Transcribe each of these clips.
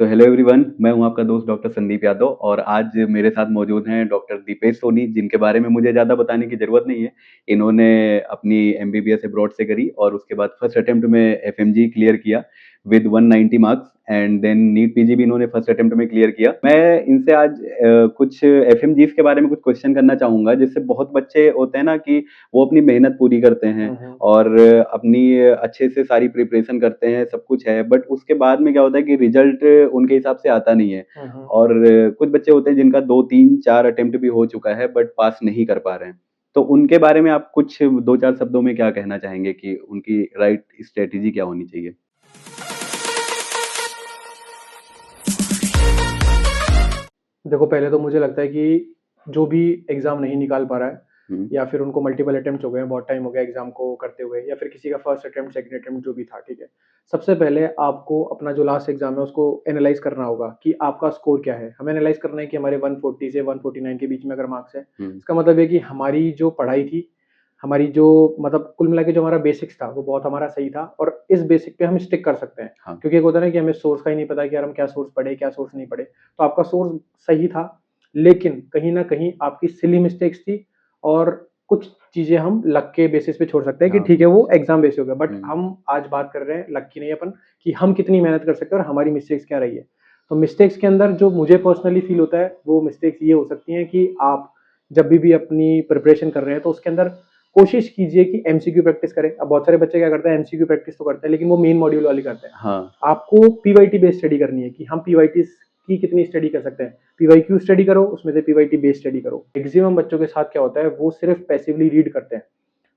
तो hello everyone, मैं हूं आपका दोस्त डॉक्टर संदीप यादव और आज मेरे साथ मौजूद हैं डॉक्टर दीपेश सोनी, जिनके बारे में मुझे ज़्यादा बताने की ज़रूरत नहीं है। इन्होंने अपनी एमबीबीएस अब्रॉड से करी और उसके बाद फर्स्ट अटेम्प्ट में एफएमजी क्लियर किया with 190 marks and then NEET PG भी इन्होंने फर्स्ट अटेम्प्ट में क्लियर किया। मैं इनसे आज कुछ एफएमजीज के बारे में कुछ क्वेश्चन करना चाहूंगा, जिससे बहुत बच्चे होते हैं ना कि वो अपनी मेहनत पूरी करते हैं और अपनी अच्छे से सारी प्रिपरेशन करते हैं, सब कुछ है, बट उसके बाद में क्या होता है कि रिजल्ट उनके हिसाब से आता नहीं है। और कुछ बच्चे होते हैं जिनका 2 3 4 अटेम्प्ट भी हो चुका है बट पास नहीं कर पा रहे हैं। तो उनके बारे में आप कुछ 2 4 शब्दों में क्या कहना चाहेंगे कि उनकी राइट स्ट्रेटेजी क्या होनी चाहिए? देखो, पहले तो मुझे लगता है कि जो भी एग्ज़ाम नहीं निकाल पा रहा है या फिर उनको मल्टीपल अटेम्प्ट्स हो गए हैं, बहुत टाइम हो गया एग्ज़ाम को करते हुए, या फिर किसी का फर्स्ट अटेम्प्ट, सेकंड अटेम्प्ट जो भी था, ठीक है। सबसे पहले आपको अपना जो लास्ट एग्ज़ाम है उसको एनालाइज़ करना होगा कि आपका स्कोर क्या है। हमें एनालाइज़ करना है कि हमारे 140 से 149 के बीच में अगर मार्क्स है, इसका मतलब है कि हमारी जो पढ़ाई थी, हमारी जो मतलब कुल मिला के जो हमारा बेसिक्स था वो बहुत हमारा सही था और इस बेसिक पे हम स्टिक कर सकते हैं। हाँ। क्योंकि एक होता है ना कि हमें सोर्स का ही नहीं पता कि यार हम क्या सोर्स पढ़े, क्या सोर्स नहीं पढ़े। तो आपका सोर्स सही था, लेकिन कहीं न कहीं आपकी सिली मिस्टेक्स थी और कुछ चीज़ें हम लक के बेसिस पे छोड़ सकते हैं कि हाँ। ठीक है, वो एग्ज़ाम बेस हो गया। बट हम आज बात कर रहे हैं लक की नहीं अपन, कि हम कितनी मेहनत कर सकते हैं और हमारी मिस्टेक्स क्या रही है। तो मिस्टेक्स के अंदर जो मुझे पर्सनली फ़ील होता है, वो मिस्टेक्स ये हो सकती हैं कि आप जब भी अपनी प्रिपरेशन कर रहे हैं तो उसके अंदर कोशिश कीजिए कि एमसीक्यू प्रैक्टिस करें। अब बहुत सारे बच्चे क्या करते हैं, एमसीक्यू प्रैक्टिस तो करते हैं लेकिन वो मेन मॉड्यूल वाली करते हैं। हाँ। आपको पीवाईटी बेस्ड स्टडी करनी है कि हम पीवाईटी की कितनी स्टडी कर सकते हैं। पीवाईक्यू स्टडी करो, उसमें से पीवाईटी बेस्ड स्टडी करो। मैक्सिमम बच्चों के साथ क्या होता है, वो सिर्फ पैसिवली रीड करते हैं।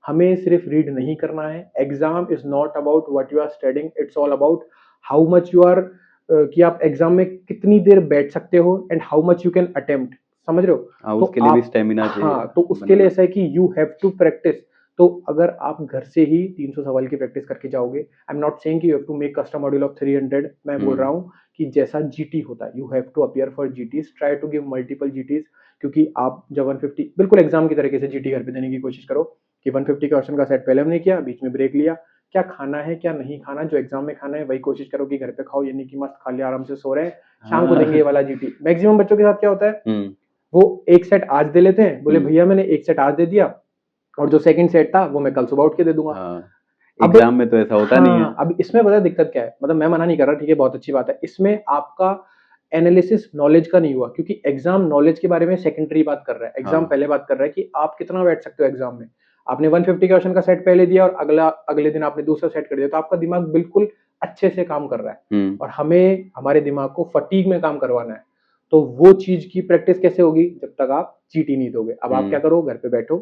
हमें सिर्फ रीड नहीं करना है। Exam is not about what you are studying, it's all about how much you are, कि आप एग्जाम में कितनी देर बैठ सकते हो and how much you can attempt. समझ रहे हो? हाँ, तो उसके लिए भी आप, स्टेमिना चाहिए हाँ, तो उसके लिए बनाना। ऐसा है कि यू हैव टू प्रैक्टिस। तो अगर आप घर से ही 300 सवाल की प्रैक्टिस करके जाओगे, आई एम नॉट सेइंग कि you have to make custom module of 300। मैं बोल रहा हूँ कि जैसा जीटी होता है, you have to appear for GTs, try to give multiple GTs. क्योंकि आप जब 150 बिल्कुल एग्जाम की तरीके से जीटी घर पे देने की कोशिश करो कि 150 क्वेश्चन का सेट पहले हमने किया, बीच में ब्रेक लिया, क्या खाना है क्या नहीं खाना, जो एग्जाम में खाना है वही कोशिश करो कि घर पे खाओ, ये नहीं कि मस्त खा लिया आराम से सो रहे हैं, शाम को देंगे ये वाला जीटी। मैक्सिमम बच्चों के साथ क्या होता है, वो एक सेट आज दे लेते हैं, बोले भैया मैंने एक सेट आज दे दिया और जो सेकंड सेट था वो मैं कल सुबह उठ के दे दूंगा। हाँ, अब एग्जाम में तो ऐसा होता नहीं है। अब इसमें पता है दिक्कत क्या है, मतलब मैं मना नहीं कर रहा, ठीक है, बहुत अच्छी बात है। इसमें आपका एनालिसिस नॉलेज का नहीं हुआ, क्योंकि एग्जाम नॉलेज के बारे में सेकेंडरी बात कर रहा है, एग्जाम हाँ। पहले बात कर रहा है कि आप कितना बैठ सकते हो एग्जाम में। आपने 150 क्वेश्चन का सेट पहले दिया और अगले दिन आपने दूसरा सेट कर दिया, तो आपका दिमाग बिल्कुल अच्छे से काम कर रहा है और हमें हमारे दिमाग को फटीग में काम करवाना है। तो वो चीज की प्रैक्टिस कैसे होगी, जब तक आप जीटी नहीं दोगे। अब आप क्या करो, घर पे बैठो,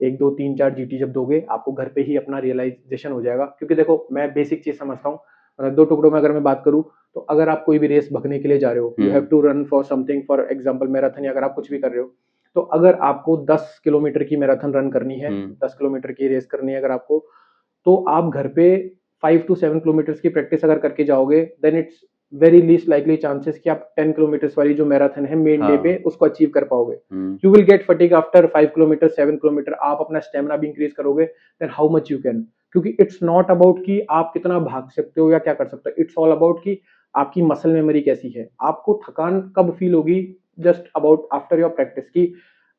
1 2 3 4 जीटी जब दोगे, आपको घर पे ही अपना रियलाइजेशन हो जाएगा। क्योंकि देखो, मैं बेसिक चीज समझता हूँ, मतलब 2 टुकड़ों में अगर मैं बात करूँ, तो अगर आप कोई भी रेस भगने के लिए जा रहे हो, you have to run for something, for example marathon, या अगर आप कुछ भी कर रहे हो, तो अगर आपको 10 किलोमीटर की मैराथन रन करनी है, 10 किलोमीटर की रेस करनी है अगर आपको, तो आप घर पे 5 to 7 किलोमीटर की प्रैक्टिस अगर करके जाओगे, then it's very least likely chances कि आप 10 किलोमीटर वाली जो मैराथन है मेन डे पे, उसको अचीव कर पाओगे। You will get fatigue after 5 kilometre 7 kilometre. आप अपना स्टेमिना भी इंक्रीज करोगे, then how much you can. क्योंकि इट्स नॉट अबाउट कि आप कितना भाग सकते हो या क्या कर सकते हो, इट्स ऑल अबाउट कि आपकी मसल मेमोरी कैसी है। आपको थकान कब फील होगी, just about after your practice, की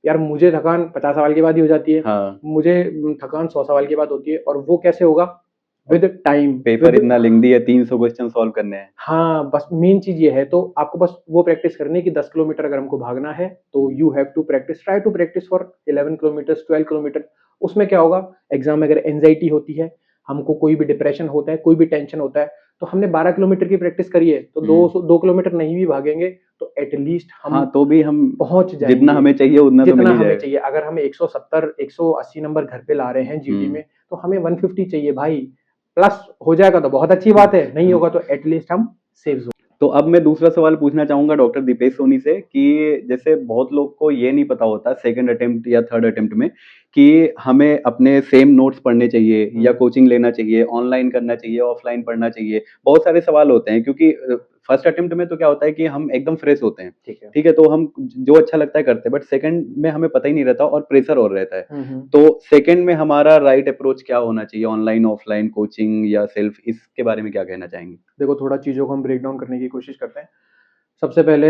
यार मुझे थकान 50 सवाल के बाद ही हो जाती है, हाँ। मुझे थकान 100 सवाल के बाद होती है। और वो कैसे होगा, विद टाइम, पेपर इतना लेंदी है, 300 क्वेश्चन सॉल्व करने हैं। हाँ, बस मेन चीज ये है। तो आपको बस वो प्रैक्टिस करनी है कि 10 किलोमीटर अगर हमको भागना है, तो you have to practice, try to practice for 11 kilometre 12 kilometre. उसमें क्या होगा, एग्जाम में अगर एंजाइटी होती है, हमको कोई भी डिप्रेशन होता है, कोई भी टेंशन होता है, तो हमने 12 किलोमीटर की प्रैक्टिस करी है, तो 2 किलोमीटर नहीं भी भागेंगे तो एटलीस्ट हम, हाँ, तो भी हम पहुंच जाएंगे जितना हमें चाहिए उतना तो मिल जितना ही हमें जाएगा। चाहिए। अगर हमें 170 180 नंबर घर पे ला रहे हैं जीटी में, तो हमें 150 चाहिए भाई। प्लस हो जाएगा तो बहुत अच्छी बात है, नहीं होगा तो एटलीस्ट हम सेफ जोन। तो अब मैं दूसरा सवाल पूछना चाहूंगा डॉक्टर दीपेश सोनी से कि जैसे बहुत लोग को ये नहीं पता होता सेकंड अटेम्प्ट या थर्ड अटेम्प्ट में कि हमें अपने सेम नोट्स पढ़ने चाहिए या कोचिंग लेना चाहिए, ऑनलाइन करना चाहिए, ऑफलाइन पढ़ना चाहिए। बहुत सारे सवाल होते हैं क्योंकि फर्स्ट अटेम्प्ट में तो क्या होता है कि हम एकदम फ्रेश होते हैं, ठीक है, तो हम जो अच्छा लगता है करते हैं, बट सेकंड में हमें पता ही नहीं रहता और प्रेशर और रहता है। तो सेकंड में हमारा राइट अप्रोच क्या होना चाहिए, ऑनलाइन, ऑफलाइन, कोचिंग या सेल्फ, इसके बारे में क्या कहना चाहेंगे? देखो, थोड़ा चीज़ों को हम ब्रेक डाउन करने की कोशिश करते हैं। सबसे पहले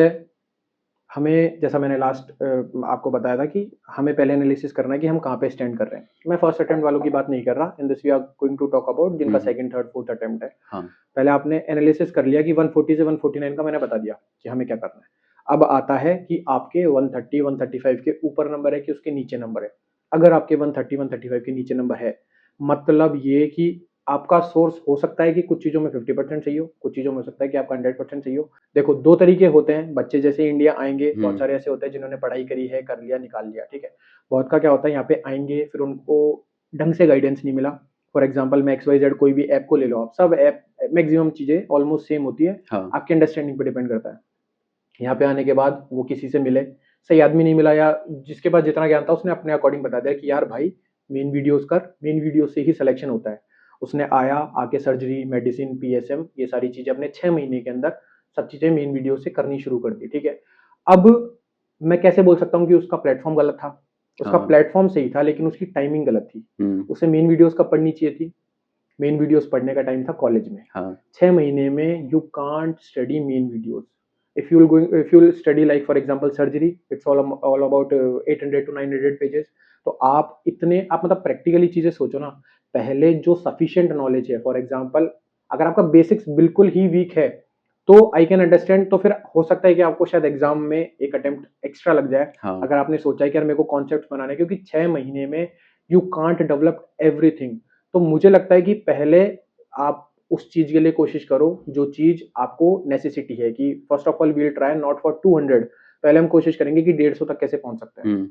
हमें, जैसा मैंने लास्ट आपको बताया था कि हमें पहले एनालिसिस करना है कि हम कहाँ पे स्टैंड कर रहे हैं। मैं फर्स्ट अटेम्प्ट वालों की बात नहीं कर रहा, in this we are going to talk about जिनका सेकंड, थर्ड, फोर्थ अटेम्प्ट है। हाँ। पहले आपने एनालिसिस कर लिया कि 140 से 149 का मैंने बता दिया कि हमें क्या करना है। अब आता है कि आपके 130, 135 के ऊपर नंबर है कि उसके नीचे नंबर है। अगर आपके 130, 135 के नीचे नंबर है, मतलब ये कि आपका सोर्स हो सकता है कि कुछ चीज़ों में 50% सही हो, कुछ चीज़ों में हो सकता है कि आपका 100% सही हो। देखो, 2 तरीके होते हैं, बच्चे जैसे इंडिया आएँगे, बहुत सारे ऐसे होते हैं जिन्होंने पढ़ाई करी है, कर लिया, निकाल लिया, ठीक है। बहुत का क्या होता है, यहाँ पे आएँगे, फिर उनको ढंग से गाइडेंस नहीं मिला। फॉर एग्जांपल मैं XYZ कोई भी ऐप को ले लो आप, सब ऐप मैक्सिमम चीज़ें ऑलमोस्ट सेम होती है, हाँ। आपके अंडरस्टैंडिंग पे डिपेंड करता है। यहाँ पे आने के बाद वो किसी से मिले, सही आदमी नहीं मिला, या जिसके पास जितना ज्ञान था उसने अपने अकॉर्डिंग बता दिया कि यार भाई मेन वीडियोस कर, मेन वीडियो से ही सिलेक्शन होता है। उसने आया, आके सर्जरी, मेडिसिन, PSM ये सारी चीजें अपने 6 महीने के अंदर सब चीजें मेन वीडियो से करनी शुरू कर दी, ठीक है। अब मैं कैसे बोल सकता हूँ कि उसका प्लेटफॉर्म गलत था? उसका हाँ। प्लेटफॉर्म सही था लेकिन उसकी टाइमिंग गलत थी। उसे मेन वीडियोस कब पढ़नी चाहिए थी? मेन वीडियोस पढ़ने का टाइम था कॉलेज में। हाँ। 6 महीने में you can't study main videos. If you'll study like for example surgery, it's all about 800 to 900 pages। तो आप मतलब प्रैक्टिकली चीजें सोचो ना। पहले जो सफिशिएंट नॉलेज है, फॉर एग्जांपल अगर आपका बेसिक्स बिल्कुल ही वीक है तो आई कैन अंडरस्टैंड, तो फिर हो सकता है कि आपको शायद एग्जाम में एक अटेम्प्ट एक्स्ट्रा लग जाए। हाँ। अगर आपने सोचा है कि यार मेरे को कॉन्सेप्ट बनाना है, क्योंकि 6 महीने में यू कांट डेवलप एवरीथिंग। तो मुझे लगता है कि पहले आप उस चीज के लिए कोशिश करो जो चीज आपको नेसेसिटी है, कि first of all we'll try not for 200। पहले हम कोशिश करेंगे कि 150 तक कैसे पहुंच सकते हैं।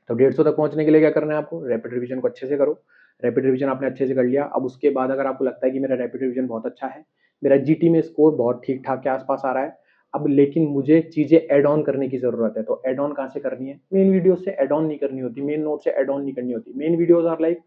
तो 150 तक पहुंचने के लिए क्या करना है आपको? रैपिड रिवीजन को अच्छे से करो। रैपिड रिवीजन आपने अच्छे से कर लिया, अब उसके बाद अगर आपको लगता है कि मेरा रैपिड रिवीजन बहुत अच्छा है, मेरा GT में स्कोर बहुत ठीक ठाक के आसपास आ रहा है, अब लेकिन मुझे चीजें एड ऑन करने की जरूरत है, तो एड ऑन कहाँ से करनी है? मेन वीडियो से एड ऑन नहीं करनी होती, मेन नोट से एड ऑन नहीं करनी होती। मेन वीडियोज आर लाइक,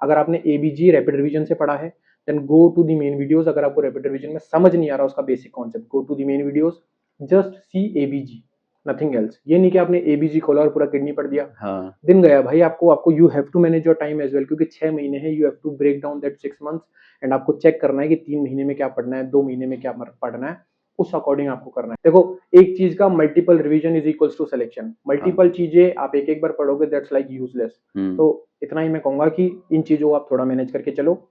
अगर आपने ABG रैपिड रिवीजन से पढ़ा है, then go to the main videos. अगर आपको रैपिड रिवीजन में समझ नहीं आ रहा उसका basic concept, go to the main videos, just see ABG, nothing else. ये नहीं कि आपने ABG खोला और पूरा किडनी पढ़ दिया। हाँ। दिन गया भाई। आपको you have to manage your time as well, क्योंकि 6 महीने है, you have to break down that 6 months. And आपको चेक करना है कि 3 महीने में क्या पढ़ना है, 2 महीने में क्या पढ़ना है, उस अकॉर्डिंग आपको करना है। देखो, एक चीज का multiple revision is equals to selection. Multiple चीजें आप एक एक बार पढ़ोगे, दैट्स लाइक यूजलेस। तो इतना ही मैं कहूंगा कि इन चीजों को आप थोड़ा मैनेज करके चलो,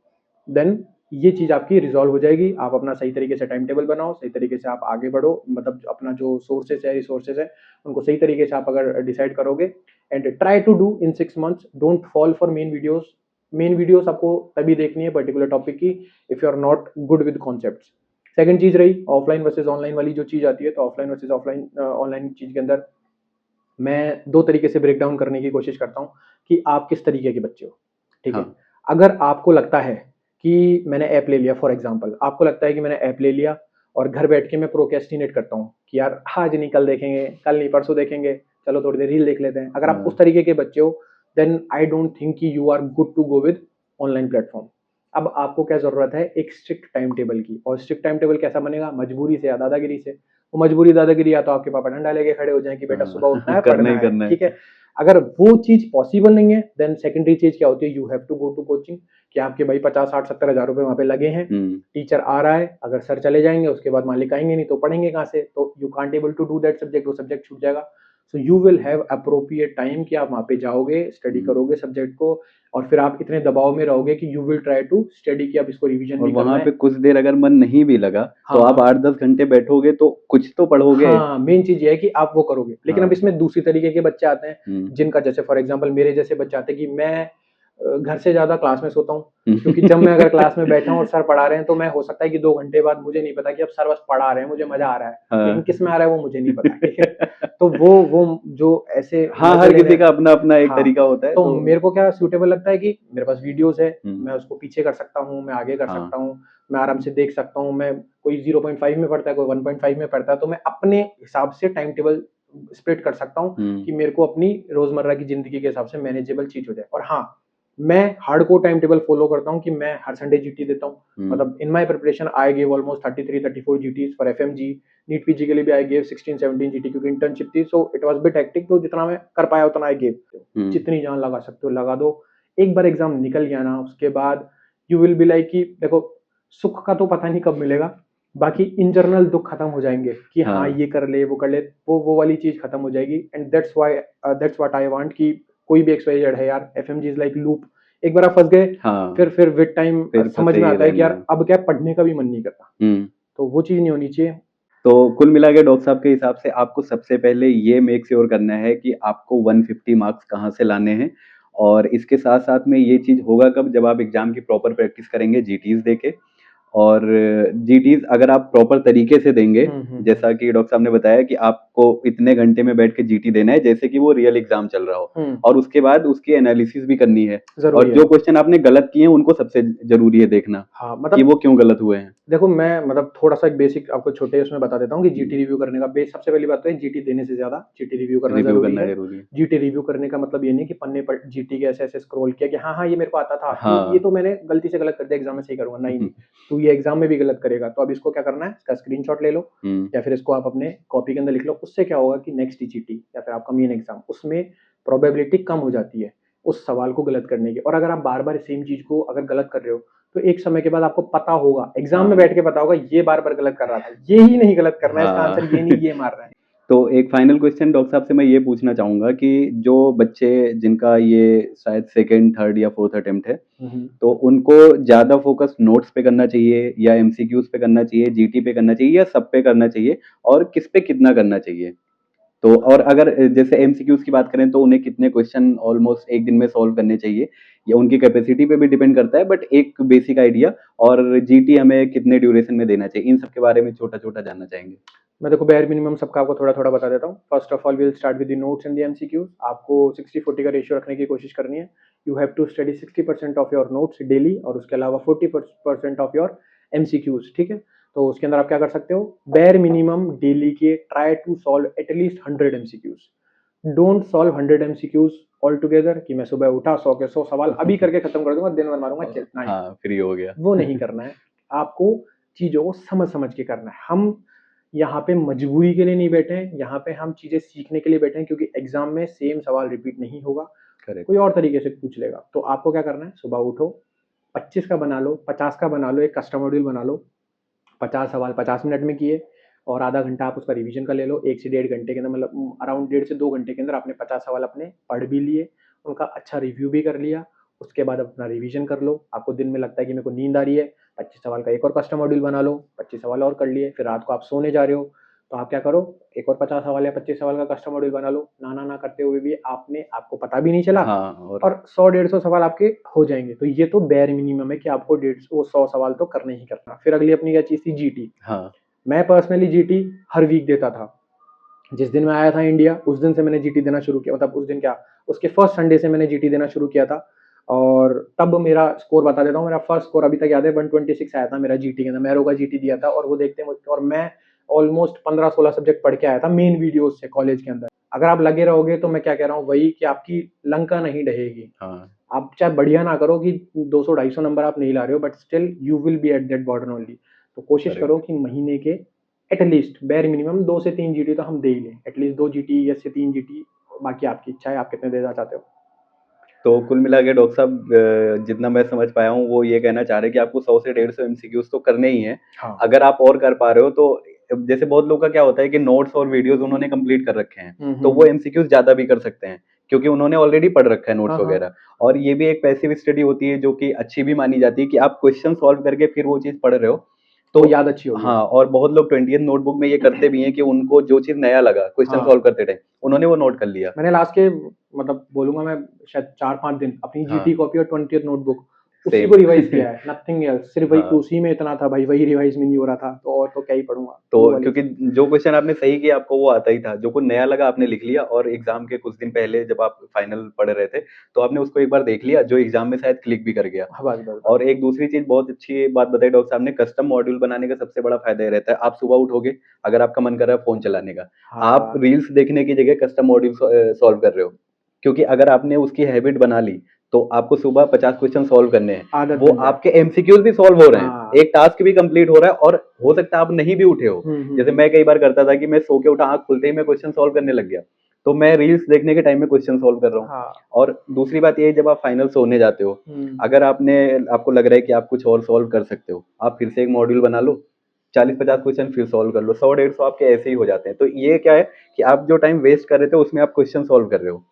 देन ये चीज आपकी रिजॉल्व हो जाएगी। आप अपना सही तरीके से टाइम टेबल बनाओ, सही तरीके से आप आगे बढ़ो, मतलब अपना जो सोर्सेस है, रिसोर्सेज है, उनको सही तरीके से आप अगर डिसाइड करोगे, and try to do in 6 months, don't fall for main videos. Main videos आपको तभी देखनी है पर्टिकुलर टॉपिक की if you are not good with concepts. Second चीज रही ऑफलाइन वर्सेज ऑनलाइन वाली जो चीज आती है, तो ऑफलाइन वर्सेज ऑफलाइन ऑनलाइन चीज के अंदर मैं 2 तरीके से ब्रेक डाउन करने की कोशिश करता हूँ कि आप किस तरीके के बच्चे हो, ठीक है। अगर आपको लगता है कि मैंने ऐप ले लिया, फॉर एग्जांपल आपको लगता है कि मैंने ऐप ले लिया और घर बैठ के मैं प्रोक्रेस्टिनेट करता हूँ कि यार आज नहीं, कल देखेंगे, कल नहीं, परसों देखेंगे, चलो थोड़ी देर रील देख लेते हैं। अगर आप उस तरीके के बच्चे हो, देन आई डोंट थिंक कि you are good to go with online platform. अब आपको क्या जरूरत है? एक स्ट्रिक्ट टाइम टेबल की। और स्ट्रिक्ट टाइम टेबल कैसा बनेगा? मजबूरी से या दादागिरी से। वो मजबूरी दादागिरी या तो आपके पापा डंडा लेके खड़े हो जाए कि बेटा सुबह उठना है, करना पढ़ना ही है, करना है। ठीक है। अगर वो चीज पॉसिबल नहीं है, देन सेकेंडरी चीज क्या होती है? You have to go to coaching, कि आपके भाई 50, 60, 70 हजार रुपए वहां पे लगे हैं, टीचर आ रहा है, अगर सर चले जाएंगे उसके बाद मालिक आएंगे नहीं, तो पढ़ेंगे कहाँ से? तो you can't able to do that subject, वो सब्जेक्ट छूट जाएगा। So you will have appropriate time कि आप वहां पे जाओगे, स्टडी करोगे सब्जेक्ट को, और फिर आप इतने दबाव में रहोगे कि you will try to study कि अब इसको रिवीजन और भी करना वहां है। पे कुछ देर अगर मन नहीं भी लगा तो आप 8-10 घंटे बैठोगे तो कुछ तो पढ़ोगे। हाँ, मेन चीज ये है कि आप वो करोगे। लेकिन अब इसमें दूसरी तरीके के बच्चे आते हैं जिनका, जैसे फॉर एग्जांपल मेरे जैसे बच्चे आते हैं कि मैं घर से ज्यादा क्लास में सोता हूँ, क्योंकि जब मैं अगर क्लास में बैठा हूँ और सर पढ़ा रहे हैं तो मैं, हो सकता है कि 2 घंटे बाद मुझे नहीं पता कि अब सर बस पढ़ा रहे हैं, मुझे मजा आ रहा है, लेकिन किस में आ रहा है वो मुझे नहीं पता, ठीक है। तो वो जो ऐसे हाँ, हर किसी का अपना अपना एक तरीका होता है। तो मेरे को क्या सूटेबल लगता है कि मेरे पास वीडियोस है, मैं उसको पीछे कर सकता हूँ, मैं आगे कर सकता हूँ, मैं आराम से देख सकता हूँ। मैं कोई 0.5 में पढ़ता है, कोई 1.5 में पढ़ता है, तो मैं अपने हिसाब से टाइम टेबल स्प्लिट कर सकता हूँ कि मेरे को अपनी रोजमर्रा की जिंदगी के हिसाब से मैनेजेबल चीज हो जाए। और हाँ, मैं हार्डकोर टाइम टेबल फॉलो करता हूँ कि मैं हर संडे GT देता हूँ। मतलब in my preparation I give almost 33-34 GTs for FMG। NEET PG के लिए भी आई गिव 16-17 GT, क्योंकि इंटर्नशिप थी, so it was bit hectic. तो जितना मैं कर पाया उतना आई गिव। जितनी जान लगा सकते हो लगा दो। एक बार एग्जाम निकल गया ना, उसके बाद यू विल बी लाइक कि देखो, सुख का तो पता नहीं कब मिलेगा, बाकी इंटरनल दुख खत्म हो जाएंगे कि हाँ हाँ ये कर ले वो कर ले, वो वाली चीज खत्म हो जाएगी। And that's what I want कि कोई भी XYZ है यार, FMG इज लाइक लूप, एक बार आप फंस गए, हाँ फिर विद टाइम फिर समझ फंसे में ही आता है कि रहना यार है। अब क्या पढ़ने का भी मन नहीं करता। हम्म। तो वो चीज नहीं होनी चाहिए। तो कुल मिला के डॉक्टर साहब के हिसाब से आपको सबसे पहले ये मेक श्योर करना है कि आपको 150 मार्क्स कहाँ से लाने हैं, और इसके साथ साथ में ये चीज होगा कब, जब आप एग्जाम की प्रॉपर प्रैक्टिस करेंगे जीटीज देके। और जीटीज अगर आप प्रॉपर तरीके से देंगे, जैसा कि डॉक्टर साहब ने बताया कि आपको इतने घंटे में बैठ के जीटी देना है जैसे कि वो रियल एग्जाम चल रहा हो, और उसके बाद उसकी एनालिसिस भी करनी है, और जरूरी जो है। क्वेश्चन आपने गलत किए हैं उनको सबसे जरूरी है देखना हाँ कि मतलब वो क्यों गलत हुए हैं। देखो मैं मतलब थोड़ा सा एक बेसिक आपको छोटे उसमें बता देता हूँ कि जीटी रिव्यू करने का बेस, सबसे पहली बात तो है जीटी देने से ज्यादा जीटी रिव्यू करना रिव्यू जरूरी करना है। जरूरी है। जीटी रिव्यू करने का मतलब ये नहीं कि पन्ने पर जीटी के ऐसे ऐसे स्क्रॉल किया कि हाँ हाँ ये मेरे को आता था, ये हाँ। तो मैंने गलती से गलत कर दिया, एग्जाम में सही करूंगा, नहीं नहीं, तू ये एग्जाम में भी गलत करेगा। तो अब इसको क्या करना है, इसका स्क्रीनशॉट ले लो या फिर इसको आप अपने कॉपी के अंदर लिख लो। उससे क्या होगा कि नेक्स्ट जीटी या फिर आपका मेन एग्जाम, उसमें प्रोबेबिलिटी कम हो जाती है उस सवाल को गलत करने की। और अगर आप बार बार सेम चीज को अगर गलत कर रहे हो तो एक समय के बाद आपको पता होगा, एग्जाम में बैठ के पता होगा ये बार बार गलत कर रहा था, ये ही नहीं गलत करना है, इसका हाँ। आंसर ये नहीं, ये मार रहा है। तो एक फाइनल क्वेश्चन डॉक्टर साहब से मैं ये पूछना चाहूंगा कि जो बच्चे जिनका ये शायद सेकंड थर्ड या फोर्थ अटेम्प्ट है, तो उनको ज्यादा फोकस नोट्स पे करना चाहिए या एमसीक्यूज पे करना चाहिए, जीटी पे करना चाहिए, या सब पे करना चाहिए, और किस पे कितना करना चाहिए? तो और अगर जैसे एमसीक्यूज की बात करें तो उन्हें कितने क्वेश्चन ऑलमोस्ट एक दिन में सॉल्व करने चाहिए, या उनकी कैपेसिटी पे भी डिपेंड करता है, बट एक बेसिक आइडिया। और जीटी हमें कितने ड्यूरेशन में देना चाहिए, इन सब के बारे में छोटा छोटा जानना चाहेंगे। मैं देखो बेयर मिनिमम सबका आपको थोड़ा थोड़ा बता देता हूँ। First of all will start with the notes and the MCQs. आपको 60-40 का रेशियो रखने की कोशिश करनी है। You have to study 60% of your notes daily और उसके अलावा 40% ऑफ योर एमसीक्यूज, ठीक है। तो उसके अंदर आप क्या कर सकते हो, बेयर मिनिमम डेली के try to solve at least 100 MCQs. Don't solve 100 MCQs all together कि मैं सुबह उठा 100 के 100 सवाल अभी करके खत्म कर दूंगा, दिन भर मारूंगा चल, नहीं, हाँ फ्री हो गया। वो नहीं करना है। आपको चीजों को समझ समझ के करना है। हम यहाँ पे मजबूरी के लिए नहीं बैठे हैं, यहाँ पे हम चीजें सीखने के लिए बैठे हैं, क्योंकि एग्जाम में सेम सवाल रिपीट नहीं होगा, करेक्ट। कोई और तरीके से पूछ लेगा। तो आपको क्या करना है, सुबह उठो, 25 का बना लो, 50 का बना लो, एक कस्टम मॉड्यूल बना लो, 50 सवाल 50 मिनट में किए, और आधा घंटा आप उसका रिवीजन कर ले लो। 1 से 1.5 घंटे के अंदर, मतलब अराउंड 1.5 से 2 घंटे के अंदर आपने 50 सवाल अपने पढ़ भी लिए, उनका अच्छा रिव्यू भी कर लिया। उसके बाद अपना रिवीजन कर लो। आपको दिन में लगता है कि मेरे को नींद आ रही है, 25 सवाल का एक और कस्टम मॉड्यूल बना लो, 25 सवाल और कर लिए। फिर रात को आप सोने जा रहे हो तो आप क्या करो, एक और 50 सवाल या 25 सवाल का कस्टम मॉड्यूल बना लो। ना ना करते हुए भी आपको पता भी नहीं चला, हाँ और 100-150 सवाल आपके हो जाएंगे। तो ये तो बेयर मिनिमम है कि आपको 100 सवाल तो करने ही करना। फिर अगली अपनी क्या चीज थी, जीटी। हाँ मैं पर्सनली जीटी हर वीक देता था। जिस दिन मैं आया था इंडिया उस दिन से मैंने जीटी देना शुरू किया, मतलब उस दिन क्या, उसके फर्स्ट संडे से मैंने जीटी देना शुरू किया था। और तब मेरा स्कोर बता देता हूँ, मेरा फर्स्ट स्कोर अभी तक याद है 126 आया था मेरा जीटी के अंदर। मैरो का जीटी दिया था, और वो देखते हैं, और मैं ऑलमोस्ट 15-16 सब्जेक्ट पढ़ के आया था मेन वीडियोज से कॉलेज के अंदर। अगर आप लगे रहोगे तो मैं क्या कह रहा हूँ वही, कि आपकी लंका नहीं ढहेगी। हाँ आप चाहे बढ़िया ना करो कि 200-250 नंबर आप नहीं ला रहे हो, but still you will be at that border only. तो कोशिश करेक्ट। करो कि महीने के एटलीस्ट बेयर मिनिमम 2 से 3 जीटी तो हम दे ही लें, एटलीस्ट 2 जीटी या से 3 जीटी। बाकी आपकी इच्छा है, आप कितने देना चाहते हो। तो कुल मिला के डॉक्टर साहब जितना मैं समझ पाया हूँ वो ये कहना चाह रहे हैं कि आपको 100 से 150 एमसीक्यूज तो करने ही हैं। हाँ अगर आप और कर पा रहे हो तो, जैसे बहुत लोग का क्या होता है कि नोट्स और वीडियोस उन्होंने कंप्लीट कर रखे हैं, तो वो एमसीक्यूज ज्यादा भी कर सकते हैं क्योंकि उन्होंने ऑलरेडी पढ़ रखा है नोट्स हाँ हाँ, वगैरह। और ये भी एक पैसिव स्टडी होती है जो कि अच्छी भी मानी जाती है कि आप क्वेश्चन सॉल्व करके फिर वो चीज पढ़ रहे हो। तो तो याद अच्छी होगी। हाँ, और बहुत लोग 20th नोटबुक में ये करते भी हैं कि उनको जो चीज नया लगा क्वेश्चन हाँ सॉल्व करते टाइम उन्होंने वो नोट कर लिया। मैंने लास्ट के, मतलब बोलूंगा मैं, शायद 4-5 दिन अपनी हाँ जीटी कॉपी और 20th नोटबुक उसी सेम। को रिवाइज किया है, नथिंग एल्स। सिर्फ वही हाँ उसी में इतना था भाई, वही रिवाइज में नहीं हो रहा था, तो और तो क्या ही पढ़ूंगा, तो वो वाली क्योंकि चीज। जो क्वेश्चन आपने सही किया आपको वो आता ही था, जो कुछ नया लगा आपने लिख लिया, और एग्जाम के कुछ दिन पहले जब आप फाइनल पढ़ रहे थे तो आपने उसको एक बार देख लिया जो एग्जाम में शायद क्लिक भी कर गया। हाँ बस बस बस। और एक दूसरी चीज बहुत अच्छी बात बताई डॉक्टर साहब ने, कस्टम मॉड्यूल बनाने का सबसे बड़ा फायदा ये रहता है, आप सुबह उठोगे, अगर आपका मन कर रहा है फोन चलाने का, आप हाँ रील्स देखने की जगह कस्टम मॉड्यूल सॉल्व कर रहे हो, क्योंकि अगर आपने उसकी हैबिट बना ली तो आपको सुबह 50 क्वेश्चन सॉल्व करने हैं, आदत वो बन जाए। आपके एमसीक्यूज भी सॉल्व हो रहे हैं, हाँ एक टास्क भी कंप्लीट हो रहा है, और हो सकता है आप नहीं भी उठे हो। जैसे मैं कई बार करता था कि मैं सो के उठा, आंख खुलते ही मैं क्वेश्चन सॉल्व करने लग गया, तो मैं रील्स देखने के टाइम में क्वेश्चन सॉल्व कर रहा हूँ। हाँ और दूसरी बात ये है, जब आप फाइनल सोने जाते हो, अगर आपको लग रहा है कि आप कुछ और सॉल्व कर सकते हो, आप फिर से एक मॉड्यूल बना लो, 40-50 क्वेश्चन फिर सॉल्व कर लो, 100-150 आपके ऐसे ही हो जाते हैं। तो ये क्या है कि आप जो टाइम वेस्ट कर रहे थे उसमें आप क्वेश्चन सॉल्व कर रहे हो।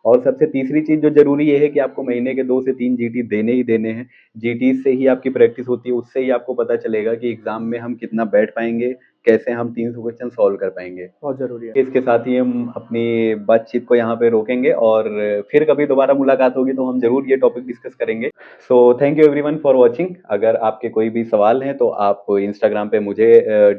और सबसे तीसरी चीज़ जो ज़रूरी ये है कि आपको महीने के 2 से 3 जीटी देने ही देने हैं। जीटी से ही आपकी प्रैक्टिस होती है, उससे ही आपको पता चलेगा कि एग्ज़ाम में हम कितना बैठ पाएँगे, कैसे हम 300 क्वेश्चन सॉल्व कर पाएँगे। बहुत ज़रूरी है। इसके साथ ही हम अपनी बातचीत को यहाँ पे रोकेंगे और फिर कभी दोबारा मुलाकात होगी तो हम ज़रूर ये टॉपिक डिस्कस करेंगे। So thank you everyone for watching. अगर आपके कोई भी सवाल हैं तो आप इंस्टाग्राम पे मुझे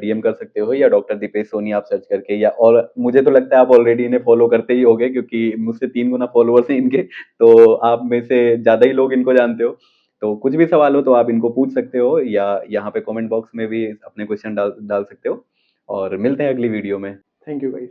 डीएम कर सकते हो या डॉक्टर दीपेश सोनी आप सर्च करके, या और मुझे तो लगता है आप ऑलरेडी इन्हें फॉलो करते ही होंगे क्योंकि मुझसे 3 गुना फॉलोअर्स हैं इनके, तो आप में से ज़्यादा ही लोग इनको जानते हो। तो कुछ भी सवाल हो तो आप इनको पूछ सकते हो या यहाँ पे कमेंट बॉक्स में भी अपने क्वेश्चन डाल डाल सकते हो और मिलते हैं अगली वीडियो में। Thank you guys.